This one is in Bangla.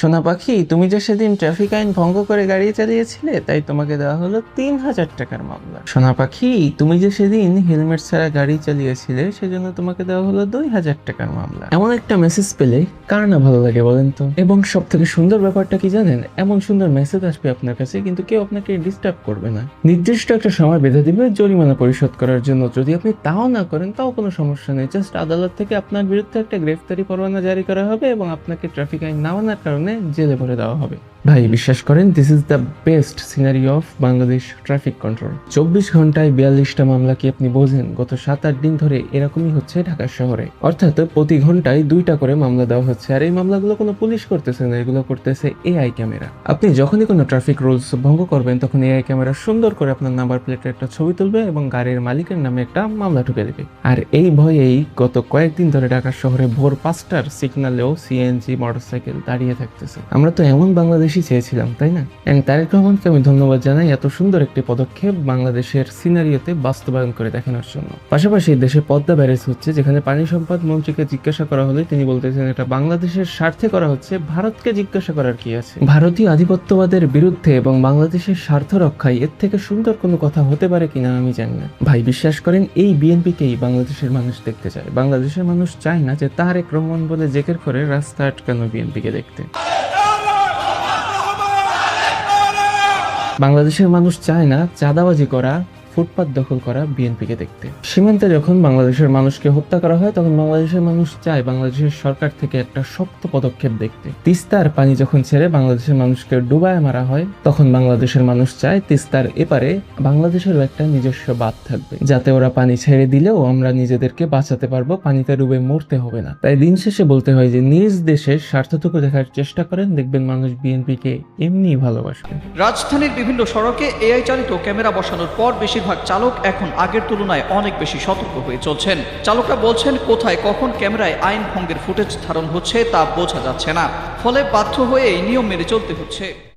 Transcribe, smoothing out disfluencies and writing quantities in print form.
সোনা পাখি, তুমি যে সেদিন ট্রাফিক আইন ভঙ্গ করে গাড়ি চালিয়েছিলে তাই তোমাকে দেওয়া হলো 3,000 টাকার মামলা। সোনা পাখি, তুমি যে সেদিন হেলমেট ছাড়া গাড়ি চালিয়েছিলে সেজন্য তোমাকে দেওয়া হলো 2,000 টাকার মামলা। এমন একটা মেসেজ পেলে কার না ভালো লাগে বলেন তো? এবং সব থেকে সুন্দর ব্যাপারটা কি জানেন? এমন সুন্দর মেসেজ আসবে আপনার কাছে কিন্তু কেউ আপনাকে ডিস্টার্ব করবে না। নির্দিষ্ট একটা সময় বেঁধে দিবে জরিমানা পরিশোধ করার জন্য। যদি আপনি তাও না করেন তাও কোনো সমস্যা নেই, জাস্ট আদালত থেকে আপনার বিরুদ্ধে একটা গ্রেফতারি পরোয়ানা জারি করা হবে এবং আপনাকে ট্রাফিক আইন না মানার কারণে জেলে ভরে দেওয়া হবে। ভাই বিশ্বাস করেন, this is the best scenario of Bangladesh traffic control. 24 ঘন্টায় 42টা মামলা কি আপনি বোঝেন? গত 7-8 দিন ধরে এরকমই হচ্ছে ঢাকা শহরে। অর্থাৎ প্রতি ঘন্টায় 2টা করে মামলা দেওয়া হচ্ছে। আর এই মামলাগুলো কোনো পুলিশ করতেছে না, এগুলো করতেছে এআই ক্যামেরা। আপনি যখনই কোনো ট্রাফিক রুলস ভঙ্গ করবেন তখন এআই ক্যামেরা সুন্দর করে আপনার নাম্বার প্লেটের একটা ছবি তুলবে এবং গাড়ির মালিকের নামে একটা মামলা ঢুকে দেবে। আর এই ভয়েই গত কয়েকদিন ধরে ঢাকা শহরে ভোর 5টার সিগন্যালেও সিএনজি মোটরসাইকেল দাঁড়িয়ে থাকতেছে। আমরা তো এমন বাংলাদেশই চেয়েছিলাম, তাই না? তারেক রহমানকে আমি ধন্যবাদ জানাই এত সুন্দর একটি পদক্ষেপ বাংলাদেশের সিনারিওতে বাস্তবায়ন করে দেখানোর জন্য। পাশাপাশি দেশে পদ্মা ব্যারেজ হচ্ছে, যেখানে পানি সম্পদ মন্ত্রীকে জিজ্ঞাসা করা হলে তিনি বলতেছেন এটা বাংলাদেশের স্বার্থে করা হচ্ছে, ভারতকে জিজ্ঞাসা করার কি আছে? ভারতীয় আধিপত্যবাদের বিরুদ্ধে এবং বাংলাদেশের স্বার্থ রক্ষায় এর থেকে সুন্দর কোনো কথা হতে পারে কিনা আমি জানি না। ভাই বিশ্বাস করেন, এই বিএনপিকেই বাংলাদেশের মানুষ দেখতে চায়। বাংলাদেশের মানুষ চায় না যে তারেক রহমান বলে জেকের করে রাস্তা আটকানো বিএনপিকে দেখতে। বাংলাদেশের মানুষ চায় না চাঁদাবাজি করা, ফুটপাত দখল করা বিএনপিকে দেখতে। সীমান্তে যখন বাংলাদেশের মানুষকে হত্যা করা হয় তখন বাংলাদেশের মানুষ চায় বাংলাদেশের সরকার থেকে একটা শক্ত পদক্ষেপ দেখতে। তিস্তার পানি যখন ছেড়ে বাংলাদেশের মানুষকে ডুবায় মারা হয় তখন বাংলাদেশের মানুষ চায় তিস্তার এপারে বাংলাদেশেরও একটা নিজস্ব বাঁধ থাকবে, যাতে ওরা পানি ছেড়ে দিলেও আমরা নিজেদেরকে বাঁচাতে পারবো, পানিতে ডুবে মরতে হবে না। তাই দিন শেষে বলতে হয় যে নিজ দেশের স্বার্থটুকু দেখার চেষ্টা করেন, দেখবেন মানুষ বিএনপিকে এমনিই ভালোবাসবে। রাজধানীর বিভিন্ন সড়কে এআই চালিত ক্যামেরা বসানোর পর বেশিরভাগ চালক এখন আগের তুলনায় অনেক বেশি সতর্ক হয়ে চলছেন। চালকরা বলছেন কোথায় কখন ক্যামেরায় আইন ভঙ্গের ফুটেজ ধারণ হচ্ছে তা বোঝা যাচ্ছে না, ফলে বাধ্য হয়ে নিয়ম মেনে চলতে হচ্ছে।